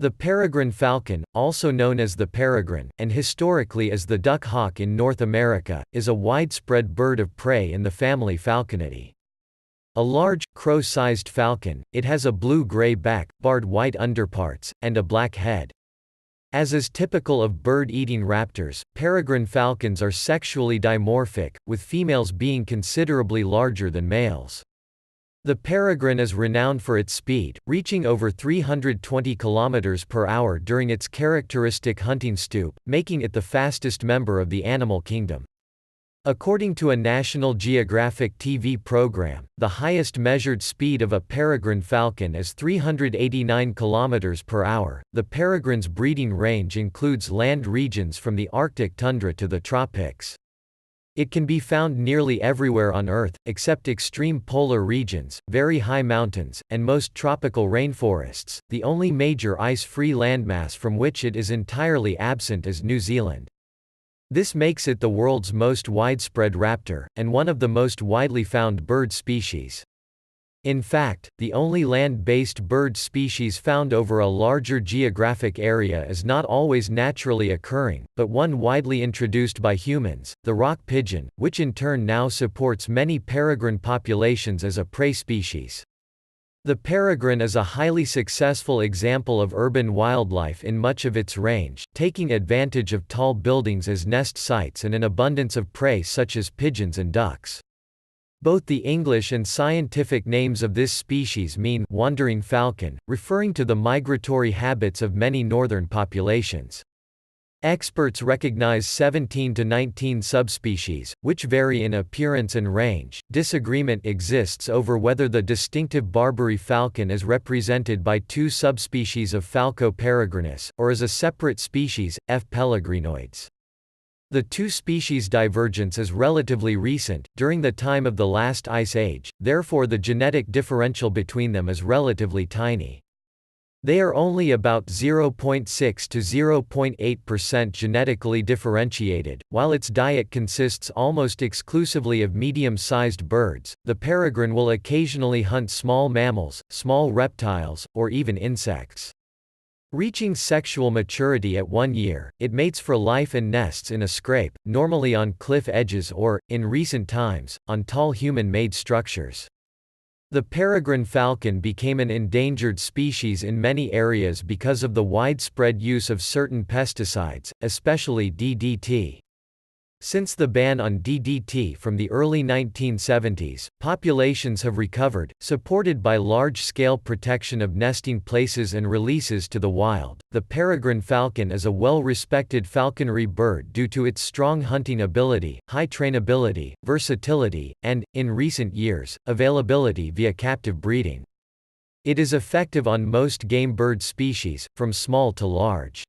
The peregrine falcon, also known as the peregrine, and historically as the duck hawk in North America, is a widespread bird of prey in the family Falconidae. A large, crow-sized falcon, it has a blue-gray back, barred white underparts, and a black head. As is typical of bird-eating raptors, peregrine falcons are sexually dimorphic, with females being considerably larger than males. The peregrine is renowned for its speed, reaching over 320 km per hour during its characteristic hunting stoop, making it the fastest member of the animal kingdom. According to a National Geographic TV program, the highest measured speed of a peregrine falcon is 389 km per hour. The peregrine's breeding range includes land regions from the Arctic tundra to the tropics. It can be found nearly everywhere on Earth, except extreme polar regions, very high mountains, and most tropical rainforests. The only major ice-free landmass from which it is entirely absent is New Zealand. This makes it the world's most widespread raptor, and one of the most widely found bird species. In fact, the only land-based bird species found over a larger geographic area is not always naturally occurring, but one widely introduced by humans, the rock pigeon, which in turn now supports many peregrine populations as a prey species. The peregrine is a highly successful example of urban wildlife in much of its range, taking advantage of tall buildings as nest sites and an abundance of prey such as pigeons and ducks. Both the English and scientific names of this species mean wandering falcon, referring to the migratory habits of many northern populations. Experts recognize 17 to 19 subspecies, which vary in appearance and range. Disagreement exists over whether the distinctive Barbary falcon is represented by two subspecies of Falco peregrinus, or as a separate species, F. pelegrinoides. The two species' divergence is relatively recent, during the time of the last ice age, therefore the genetic differential between them is relatively tiny. They are only about 0.6 to 0.8% genetically differentiated. While its diet consists almost exclusively of medium-sized birds, the peregrine will occasionally hunt small mammals, small reptiles, or even insects. Reaching sexual maturity at 1 year, it mates for life and nests in a scrape, normally on cliff edges or, in recent times, on tall human-made structures. The peregrine falcon became an endangered species in many areas because of the widespread use of certain pesticides, especially DDT. Since the ban on DDT from the early 1970s, populations have recovered, supported by large-scale protection of nesting places and releases to the wild. The peregrine falcon is a well-respected falconry bird due to its strong hunting ability, high trainability, versatility, and, in recent years, availability via captive breeding. It is effective on most game bird species, from small to large.